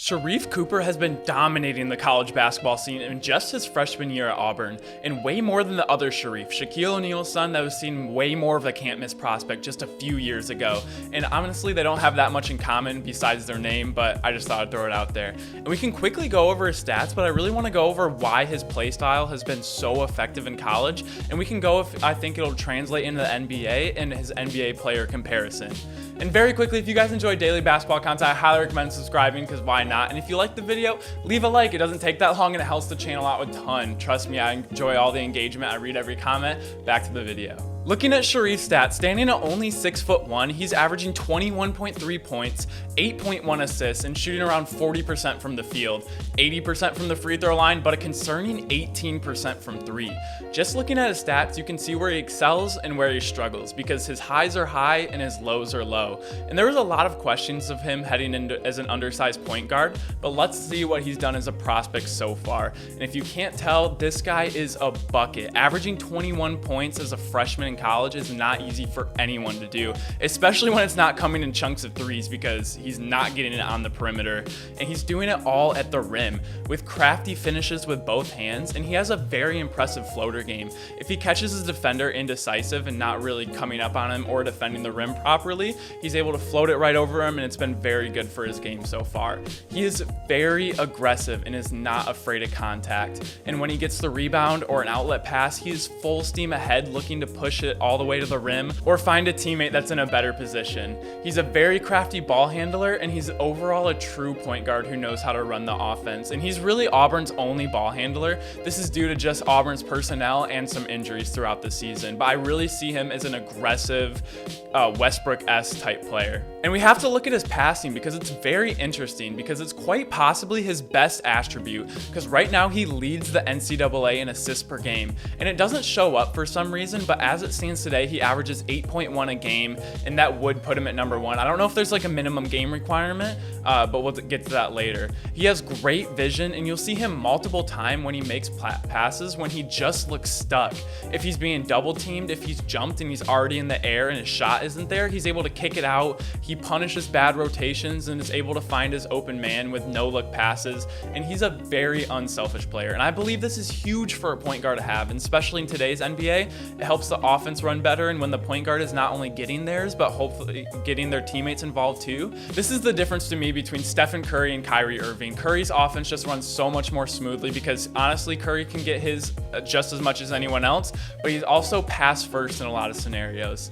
Sharif Cooper has been dominating the college basketball scene in just his freshman year at Auburn, and way more than the other Sharif, Shaquille O'Neal's son, that was seen way more of a can't-miss prospect just a few years ago. And honestly, they don't have that much in common besides their name, but I just thought I'd throw it out there. And we can quickly go over his stats, but I really want to go over why his play style has been so effective in college, and we can go if I think it'll translate into the NBA and his NBA player comparison. And very quickly, if you guys enjoy daily basketball content, I highly recommend subscribing, because why not? And if you like the video, leave a like. It doesn't take that long and it helps the channel out a ton. Trust me, I enjoy all the engagement. I read every comment. Back to the video. Looking at Sharif's stats, standing at only 6'1", he's averaging 21.3 points, 8.1 assists, and shooting around 40% from the field, 80% from the free throw line, but a concerning 18% from three. Just looking at his stats, you can see where he excels and where he struggles, because his highs are high and his lows are low. And there was a lot of questions of him heading into as an undersized point guard, but let's see what he's done as a prospect so far. And if you can't tell, this guy is a bucket. Averaging 21 points as a freshman in college is not easy for anyone to do, especially when it's not coming in chunks of threes, because he's not getting it on the perimeter, and he's doing it all at the rim with crafty finishes with both hands, and he has a very impressive floater game. If he catches his defender indecisive and not really coming up on him or defending the rim properly, he's able to float it right over him, and it's been very good for his game so far. He is very aggressive and is not afraid of contact, and when he gets the rebound or an outlet pass, he's full steam ahead looking to push it all the way to the rim or find a teammate that's in a better position. He's a very crafty ball handler, and he's overall a true point guard who knows how to run the offense, and he's really Auburn's only ball handler. This is due to just Auburn's personnel and some injuries throughout the season, but I really see him as an aggressive Westbrook-esque type player. And we have to look at his passing, because it's very interesting, because it's quite possibly his best attribute, because right now he leads the NCAA in assists per game, and it doesn't show up for some reason, but as it stands today, he averages 8.1 a game, and that would put him at number one. I don't know if there's like a minimum game requirement, but we'll get to that later. He has great vision, and you'll see him multiple times when he makes passes when he just looks stuck. If he's being double teamed, if he's jumped and he's already in the air and his shot isn't there, he's able to kick it out. He punishes bad rotations and is able to find his open man with no look passes, and he's a very unselfish player. And I believe this is huge for a point guard to have, and especially in today's NBA, it helps the offense run better, and when the point guard is not only getting theirs, but hopefully getting their teammates involved too. This is the difference to me between Stephen Curry and Kyrie Irving. Curry's offense just runs so much more smoothly, because honestly, Curry can get his just as much as anyone else, but he's also pass first in a lot of scenarios.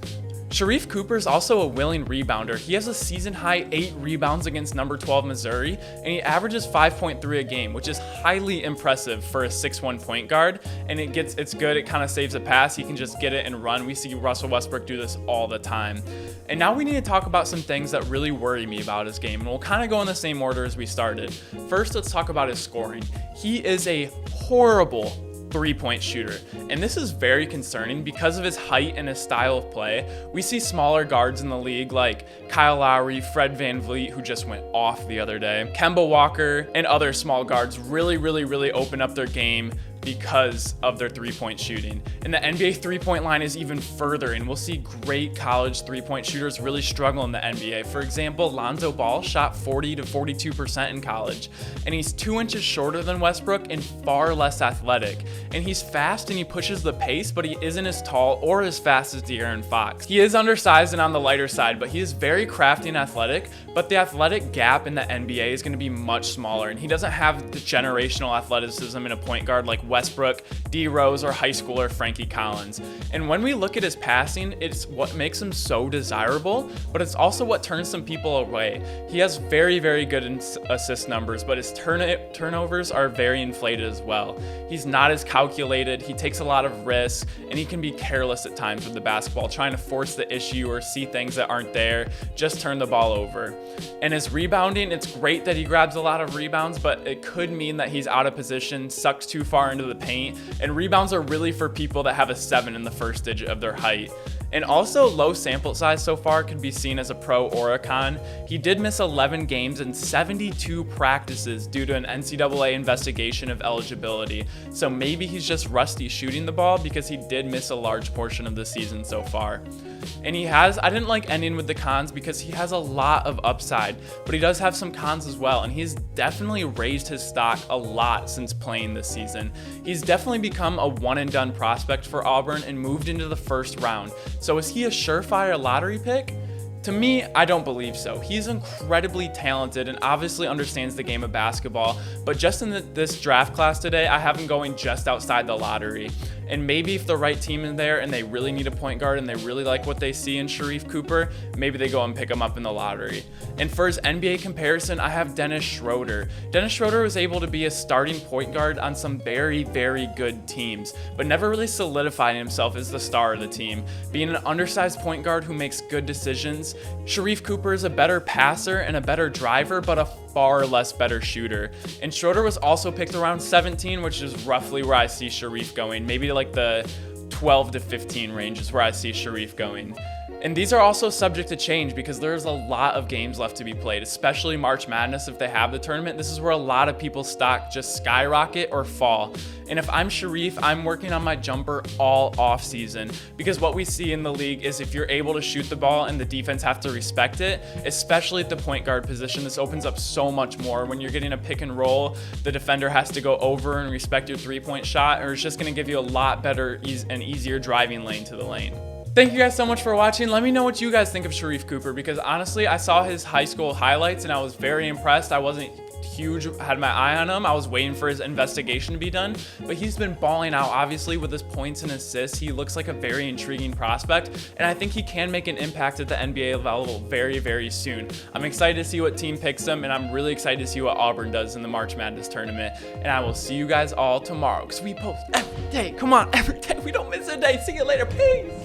Sharif Cooper is also a willing rebounder. He has a season-high 8 rebounds against number 12 Missouri, and he averages 5.3 a game, which is highly impressive for a 6'1" point guard, and it's good. It kind of saves a pass. He can just get it and run. We see Russell Westbrook do this all the time. And now we need to talk about some things that really worry me about his game, and we'll kind of go in the same order as we started. First, let's talk about his scoring. He is a horrible three-point shooter, and this is very concerning because of his height and his style of play. We see smaller guards in the league like Kyle Lowry, Fred VanVleet, who just went off the other day, Kemba Walker, and other small guards really open up their game because of their three-point shooting. And the NBA three-point line is even further, and we'll see great college three-point shooters really struggle in the NBA. For example, Lonzo Ball shot 40 to 42% in college, and he's 2 inches shorter than Westbrook and far less athletic. And he's fast and he pushes the pace, but he isn't as tall or as fast as De'Aaron Fox. He is undersized and on the lighter side, but he is very crafty and athletic, but the athletic gap in the NBA is going to be much smaller, and he doesn't have the generational athleticism in a point guard like Westbrook, D Rose, or high schooler Frankie Collins. And when we look at his passing, it's what makes him so desirable, but it's also what turns some people away. He has very good assist numbers, but his turnovers are very inflated as well. He's not as calculated, he takes a lot of risks, and he can be careless at times with the basketball, trying to force the issue or see things that aren't there, just turn the ball over. And his rebounding, it's great that he grabs a lot of rebounds, but it could mean that he's out of position, sucks too far into the paint, and rebounds are really for people that have a 7 in the first digit of their height. And also, low sample size so far could be seen as a pro or a con. He did miss 11 games and 72 practices due to an NCAA investigation of eligibility. So maybe he's just rusty shooting the ball because he did miss a large portion of the season so far. And I didn't like ending with the cons because he has a lot of upside, but he does have some cons as well. And he's definitely raised his stock a lot since playing this season. He's definitely become a one and done prospect for Auburn and moved into the first round. So is he a surefire lottery pick? To me, I don't believe so. He's incredibly talented and obviously understands the game of basketball, but just in this draft class today, I have him going just outside the lottery. And maybe if the right team is there and they really need a point guard and they really like what they see in SHARIFE Cooper, maybe they go and pick him up in the lottery. And for his NBA comparison, I have Dennis Schroeder. Dennis Schroeder was able to be a starting point guard on some very, very good teams, but never really solidified himself as the star of the team. Being an undersized point guard who makes good decisions, SHARIFE Cooper is a better passer and a better driver, but a far less better shooter. And Schroeder was also picked around 17, which is roughly where I see SHARIFE going. Maybe to like the 12 to 15 range is where I see SHARIFE going. And these are also subject to change because there's a lot of games left to be played, especially March Madness if they have the tournament. This is where a lot of people's stock just skyrocket or fall. And if I'm SHARIFE, I'm working on my jumper all off season because what we see in the league is if you're able to shoot the ball and the defense have to respect it, especially at the point guard position, this opens up so much more. When you're getting a pick and roll, the defender has to go over and respect your three-point shot, or it's just going to give you a lot better and easier driving lane to the lane. Thank you guys so much for watching. Let me know what you guys think of SHARIFE Cooper because honestly, I saw his high school highlights and I was very impressed. I wasn't huge, had my eye on him. I was waiting for his investigation to be done, but he's been balling out obviously with his points and assists. He looks like a very intriguing prospect, and I think he can make an impact at the NBA level very, very soon. I'm excited to see what team picks him, and I'm really excited to see what Auburn does in the March Madness tournament. And I will see you guys all tomorrow because we post every day. Come on, every day. We don't miss a day. See you later. Peace.